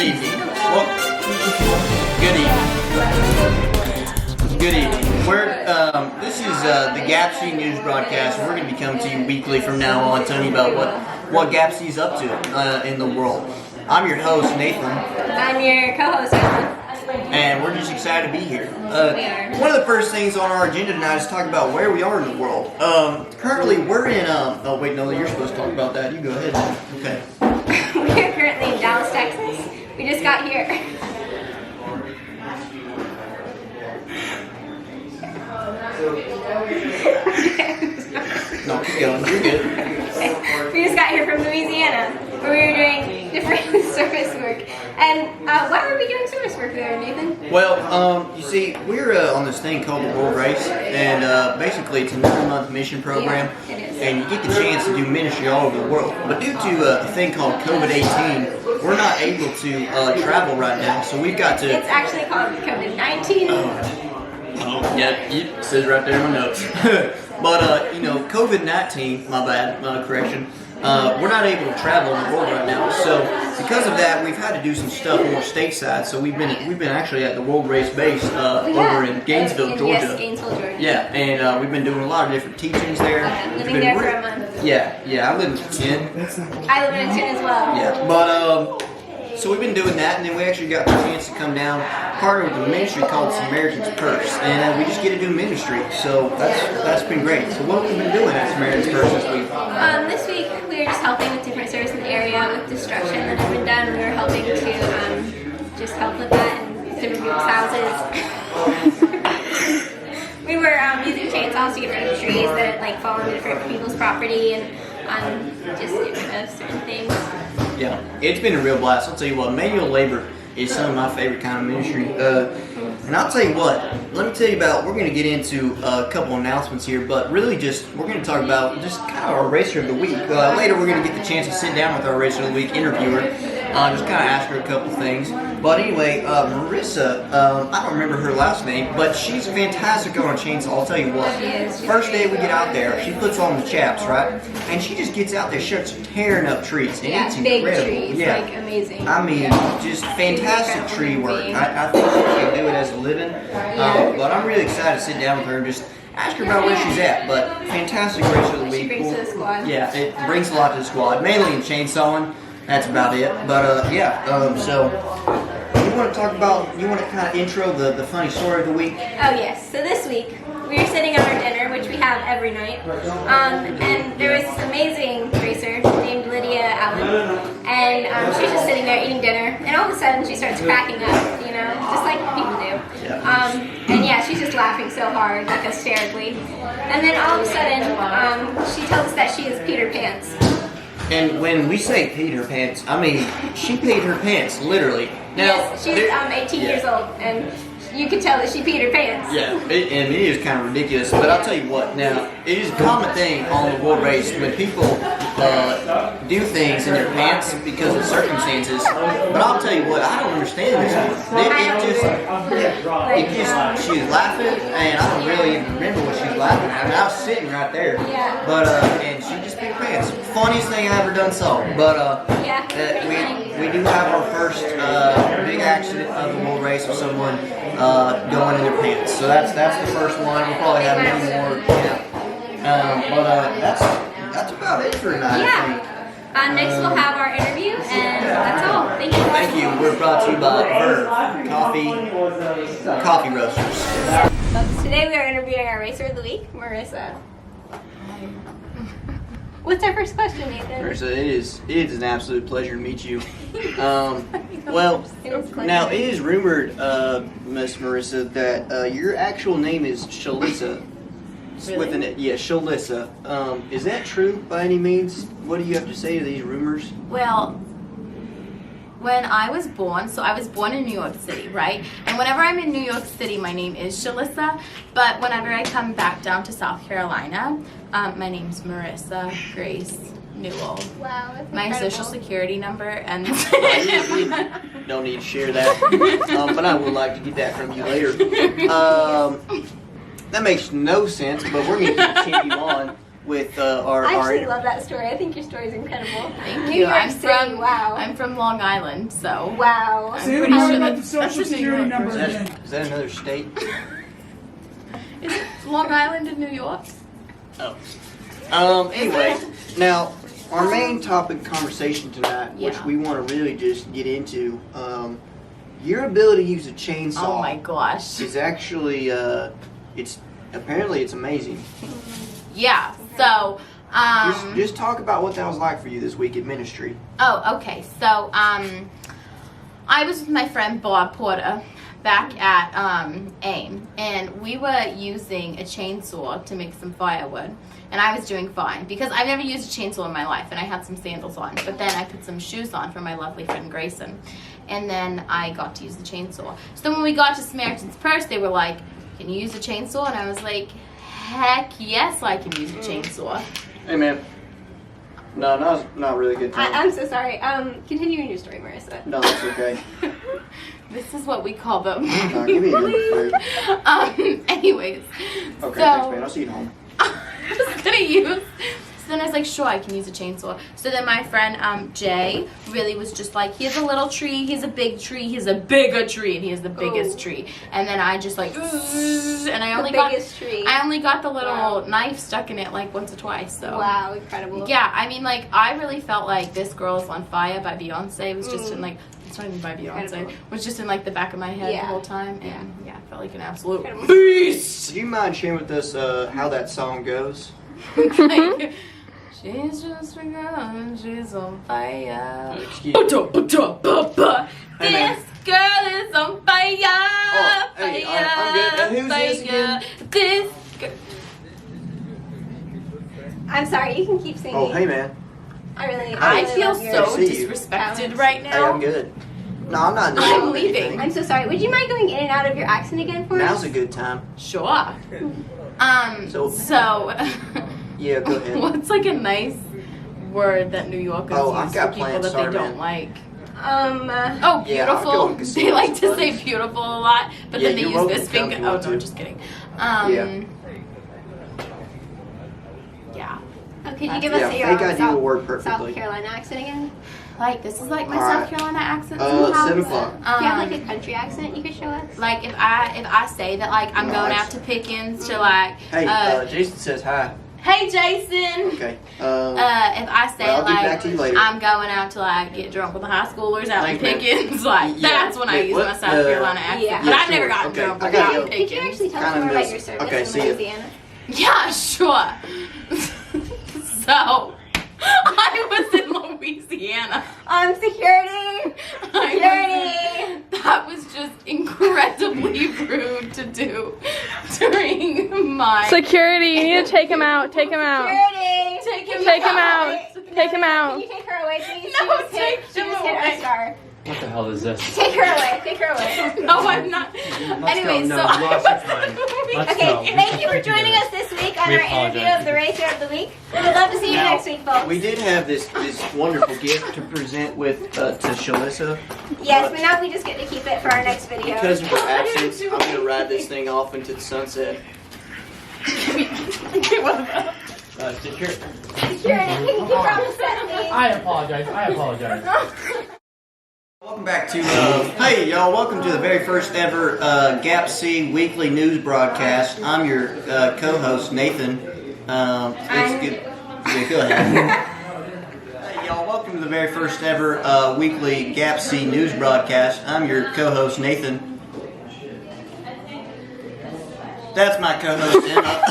Good evening. Well, good evening. This is the GAPC News broadcast. We're going to be coming to you weekly from now on, telling you about what GAPC's up to in the world. I'm your host, Nathan. I'm your co-host, Emma. And we're just excited to be here. We are. One of the first things on our agenda tonight is talk about where we are in the world. Currently, we're in. Oh wait, no, you're supposed to talk about that. You go ahead. Okay. We are currently in Dallas, Texas. We just got here. No, keep going. You're good. We just got here from Louisiana, where we were doing different service work. And why were we doing service work there, Nathan? Well, you see, we're on this thing called the World Race, and basically it's a 9-month mission program, Yeah, it is. and you get the chance to do ministry all over the world. But due to a thing called COVID-18, we're not able to travel right now, so we've got to... It's actually called COVID-19. Oh, yeah, it says right there in my notes. But, COVID-19, my bad, correction, we're not able to travel in the world right now. So, because of that, we've had to do some stuff more stateside. So, we've been actually at the World Race base over in Gainesville, Georgia. Yes, Gainesville, Georgia. Yeah, and we've been doing a lot of different teachings there. Living there for a month. Yeah, I live in 10. I live in a 10 as well. Yeah, but so we've been doing that, and then we actually got the chance to come down, partner with a ministry called Samaritan's Purse, and we just get to do ministry. So that's been great. So what have we been doing at Samaritan's Purse this week? This week we were just helping with different services in the area with destruction that has been done. We were helping to just help with that in different people's houses. We were using chainsaws to get rid of trees that had fall on different people's property and just get rid of certain things. Yeah, it's been a real blast. I'll tell you what, manual labor is some of my favorite kind of ministry. And I'll tell you what, let me tell you about, we're going to get into a couple announcements here, but really we're going to talk about just kind of our Racer of the Week. Later we're going to get the chance to sit down with our Racer of the Week interviewer, just kind of ask her a couple things. But anyway, Marissa, I don't remember her last name, but she's fantastic on a chainsaw, I'll tell you what. She is. First day we get out there, she puts on the chaps, right? And she just gets out there, starts tearing up trees. And Yeah, it's big incredible. trees, Yeah. amazing. I mean, just fantastic tree work. I think she can do it as a living. But I'm really excited to sit down with her and just ask her about where she's at. But fantastic Racer of the Week. She brings to the squad. Yeah, it brings a lot to the squad, mainly in chainsawing. That's about it. But so you want to kind of intro the funny story of the week? Oh yes. So this week we were sitting at our dinner, which we have every night, and there was this amazing racer named Lydia Allen, and she was just sitting there eating dinner, and all of a sudden she starts cracking up, just like people do. And yeah, she's just laughing so hard, like hysterically, and then all of a sudden she tells us that she is Peter Pants. And when we say peed her pants, I mean she peed her pants, literally. Now, Yes, she's 18 years old, and you can tell that she peed her pants. Yeah, and it is kind of ridiculous, but I'll tell you what, now, it is a common thing on the World Race when people do things in their pants because of circumstances, but I'll tell you what, I don't understand this one. She was laughing, and I don't really even remember what she was laughing at. I mean, I was sitting right there, Yeah. but, and she just peed her pants. Funniest thing I ever done saw, but, Yeah. we do have our first big accident of the World Race with someone going in their pants. So that's the first one. We'll probably have many more. That's about it for tonight. I think. Yeah. Next we'll have our interview, and that's all. Thank you. Thank you. We're brought to you by Verve Coffee Roasters. Today we are interviewing our Racer of the Week, Marissa. What's our first question, Nathan? Marissa, it is an absolute pleasure to meet you. Well, now it is rumored, Miss Marissa, that your actual name is Shalissa. Really? Shalissa. Is that true by any means? What do you have to say to these rumors? Well, when I was born in New York City, right? And whenever I'm in New York City, my name is Shalissa. But whenever I come back down to South Carolina, my name's Marissa Grace Newell. Wow, that's My incredible. social security number and You don't need to share that, but I would like to get that from you later. That makes no sense, but we're going to continue on. with our. I actually our love that story. I think your story is incredible. Thank New you. York I'm City, from wow. I'm from Long Island, so Wow. I'm Say pretty more sure about the that's social a New security York number version. again. is that another state? Is it Long Island in New York? Anyway, now our main topic conversation tonight, which Yeah. we want to really just get into, your ability to use a chainsaw Oh my gosh. is actually it's amazing. Yeah. So Just talk about what that was like for you this week at ministry. Oh, okay. So, I was with my friend Bob Porter back at AIM, and we were using a chainsaw to make some firewood, and I was doing fine because I've never used a chainsaw in my life, and I had some sandals on, but then I put some shoes on for my lovely friend Grayson, and then I got to use the chainsaw. So then when we got to Samaritan's Purse, they were like, "Can you use a chainsaw?" And I was like, "Heck yes, I can use a chainsaw." Hey man, no, not really good time. I'm so sorry. Continue your story, Marissa. No, that's okay. This is what we call them. No, give me a number three. Anyways. Okay, so, thanks man. I'll see you at home. I was gonna use. So then I was like, sure, I can use a chainsaw. So then my friend Jay really was just like, here's a little tree, here's a big tree, here's a bigger tree, and here's the biggest tree. And then I just like, and I only got tree. I only got the little Wow. knife stuck in it like once or twice. So Wow, incredible. yeah, I mean, like, I really felt like This Girl Is on Fire by Beyonce was just in, like, it's not even by Beyonce, Incredible. was just in, like, the back of my head Yeah. the whole time. And, yeah, I felt like an absolute Incredible. beast. Would you mind sharing with us how that song goes? Like, she's just a girl and she's on fire. Excuse me. Ba-da-ba-da-ba-ba. Hey, man. This girl is on fire. Oh, hey, I'm good. And who's this again? This girl. I'm sorry, you can keep singing. Oh, hey man. I really I really feel love your so see you. disrespected talents. right Hey, now. I'm good. No, I'm not in the I'm middle of leaving. anything. I'm so sorry. Would you mind going in and out of your accent again for Now's us? a good time. Sure. So- So, Yeah, go ahead. what's like a nice word that New Yorkers Oh, I've use got for people plans. that Sorry, they don't man. like? Uh, Oh, Yeah, I'll go beautiful. on casinos They like with to buddies. say beautiful a lot, but Yeah, then they you're use welcome this to come finger. if you Oh want no, to. just kidding. Yeah. Yeah. oh, could you Yeah, give us your fake ID will work South perfectly. Carolina accent again? Like this is like my All South right. Carolina accent sometimes. 7 o'clock. Do you have like a country accent you could show us? Like if I say that like I'm going Nice. out to Pickens to like Hey, Jason says hi. hey Jason. Okay. If I say Well, I'll get back to you like later. I'm going out to like get drunk with the high schoolers out in Thanks, man. Pickens, like Yeah. that's when I Wait, use what? my South Carolina accent. Yeah. But Yeah, I never sure. got Okay, drunk I with gotta them go. in Could you actually Pickens. tell us Kinda more about miss- your service okay, in see ya. Louisiana? Yeah, sure. So I was in Louisiana. Security! That was just incredibly rude to do during my Security, you need to take him out. Take him out. Security! Take him Take him out. out. Take him out. Can you take her away, please? No, she just take hit, she him just hit away. our star. What the hell is this? Take her away. Take her away. No, I'm not. Anyway, No, so you lost your time. Let's Okay, go. thank you for joining us this week on We our interview apologize. of the Racer of the Week. We would love to see you Now, next week, folks. We did have this wonderful gift to present with to Shalissa. Yes, but now we just get to keep it for our next video. Because of her absence, I'm gonna ride this thing off into the sunset. Okay, what about? Security, can you keep her on the set, please? I apologize. Welcome back to hey y'all, welcome to the very first ever Gap C weekly news broadcast. I'm your co-host Nathan. It's good. Yeah, go ahead. Hey y'all, welcome to the very first ever weekly Gap C news broadcast. I'm your co-host Nathan. That's my co-host Emma.